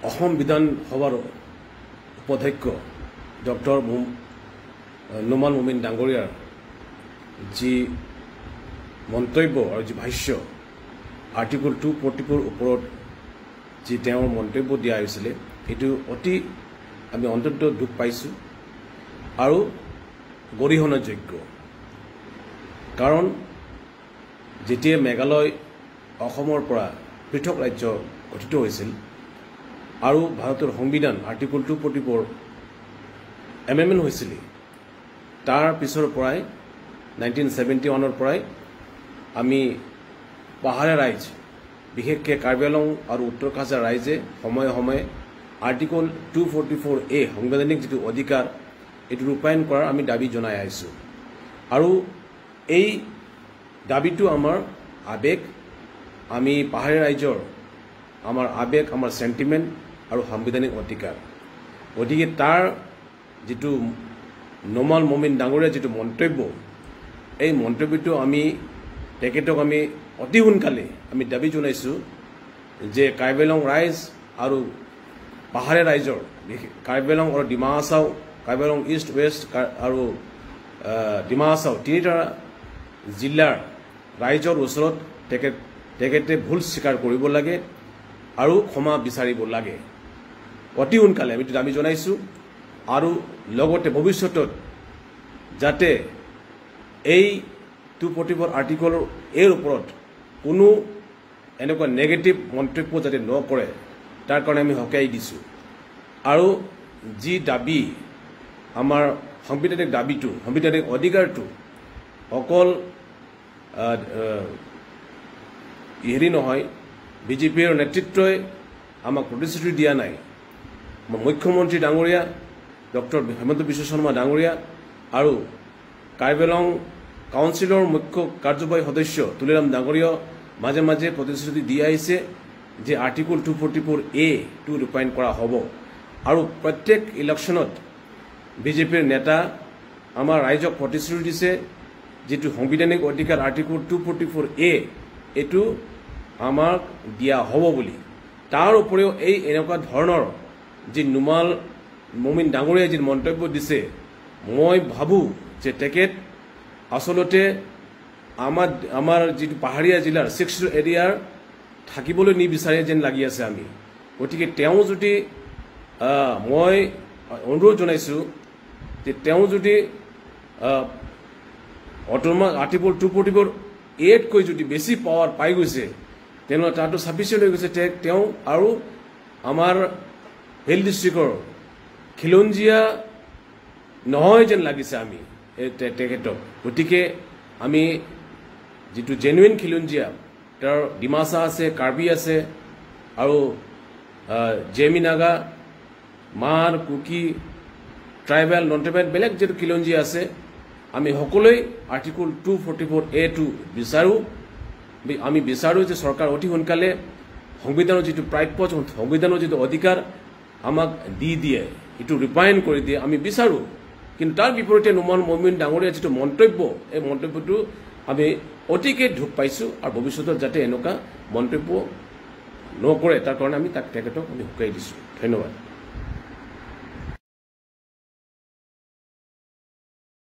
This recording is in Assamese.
অসম বিধানসভাৰ উপাধ্যক্ষ ডক্টৰ নোমান মমিন ডাঙৰীয়াৰ যি মন্তব্য আৰু যি ভাষ্য আৰ্টিকল 244 ওপৰত যি তেওঁৰ মন্তব্য দিয়া হৈছিলে এইটো অতি আমি অন্তত দুখ পাইছোঁ আৰু গৰিহণাযোগ্য কাৰণ যেতিয়া মেঘালয় অসমৰ পৰা পৃথক ৰাজ্য গঠিত হৈছিল আৰু ভাৰতৰ সংবিধান আৰ্টিকল 244 এমেণ্ডমেণ্ট হৈছিল তাৰ পিছৰ পৰাই 1971 পৰাই আমি পাহাৰীয়া ৰাইজ বিশেষকৈ কাৰ্বি আংলং আৰু উত্তৰ কাছাৰ ৰাইজে সময়ে সময়ে আৰ্টিকল 244A সাংবিধানিক যিটো অধিকাৰ এইটো ৰূপায়ণ কৰাৰ আমি দাবী জনাই আহিছোঁ আৰু এই দাবীটো আমাৰ আবেগ আমি পাহাৰীয়া ৰাইজৰ আমাৰ আবেগ আমাৰ সেন্টিমেন্ট আৰু সাংবিধানিক অধিকাৰ গতিকে তাৰ যিটো নোমান মমিন ডাঙৰীয়া যিটো মন্তব্য এই মন্তব্যটো আমি তেখেতক আমি অতি সোনকালে আমি দাবী জনাইছোঁ যে কাৰ্বি আংলং ৰাইজ আৰু পাহাৰীয়া ৰাইজৰ কাৰ্বি আংলং আৰু ডিমা হাছাও কাৰ্বি আংলং ইষ্ট ৱেষ্ট আৰু ডিমা হাছাও তিনিটা জিলাৰ ৰাইজৰ ওচৰত তেখেতে ভুল স্বীকাৰ কৰিব লাগে আৰু ক্ষমা বিচাৰিব লাগে অতি সোনকালে আমি দাবী জনাইছোঁ আৰু লগতে ভৱিষ্যতত যাতে এই 244 আৰ্টিকলৰ এৰ ওপৰত কোনো এনেকুৱা নেগেটিভ মন্তব্য যাতে নকৰে তাৰ কাৰণে আমি হকাই দিছোঁ আৰু যি দাবী আমাৰ সাংবিধানিক দাবীটো সাংবিধানিক অধিকাৰটো অকল হেৰি নহয় বিজেপিৰ নেতৃত্বই আমাক প্ৰতিশ্ৰুতি দিয়া নাই মুখ্যমন্ত্ৰী ডাঙৰীয়া ডক্টৰ হিমন্ত বিশ্ব শৰ্মা ডাঙৰীয়া আৰু কাৰ্বি আংলং কাউন্সিলৰ মুখ্য কাৰ্যবাহী সদস্য তুলিৰাম ডাঙৰীয়া মাজে মাজে প্ৰতিশ্ৰুতি দি আহিছে যে আৰ্টিকল 244A টো ৰূপায়ণ কৰা হ'ব আৰু প্ৰত্যেক ইলেকশ্যনত বিজেপিৰ নেতা আমাৰ ৰাইজক প্ৰতিশ্ৰুতি দিছে যেটো সাংবিধানিক অধিকাৰ আৰ্টিকল 244A এটো আমাক দিয়া হ'ব বুলি তাৰ উপৰিও এই এনেকুৱা ধৰণৰ যি নোমান মমিন ডাঙৰীয়া যি মন্তব্য দিছে মই ভাবো যে তেখেত আসলতে আমাৰ যি পাহাৰীয়া জিলাৰ 6 এৰিয়াৰ থাকিবলৈ নিবিচাৰে যেন লাগি আছে আমি গতিকে তেওঁ যদি মই অনুৰোধ জনাইছোঁ যে তেওঁ যদি আৰ্টিকল 244 কৈ যদি বেছি পাৱাৰ পাই গৈছে তেনে তাতো সাফিচিয়েন্ট হৈ গৈছে তেওঁ আৰু আমাৰ হিল ডিষ্ট্ৰিক্টৰ খিলঞ্জীয়া নহয় যেন লাগিছে আমি তেখেতক গতিকে আমি যিটো জেনুইন খিলঞ্জীয়া তাৰ ডিমাছা আছে কাৰ্বি আছে আৰু জেমি নাগা মাৰ কুকি ট্ৰাইবেল নন ট্ৰাইবেল বেলেগ যেটো খিলঞ্জীয়া আছে আমি সকলোই আৰ্টিকল 244A টো বিচাৰোঁ আমি বিচাৰোঁ যে চৰকাৰ অতি সোনকালে সংবিধানৰ যিটো প্ৰাপ্য সংবিধানৰ যিটো অধিকাৰ আমাক দি দিয়ে এটো ৰূপায়ণ কৰি দিয়ে আমি বিচাৰোঁ কিন্তু তাৰ বিপৰীতে নোমান মমিন ডাঙৰীয়া যিটো মন্তব্য এই মন্তব্যটো আমি অতিকে দুখ পাইছোঁ আৰু ভৱিষ্যতত যাতে এনেকুৱা মন্তব্য নকৰে তাৰ কাৰণে আমি তেখেতক আমি হুকাই দিছোঁ ধন্যবাদ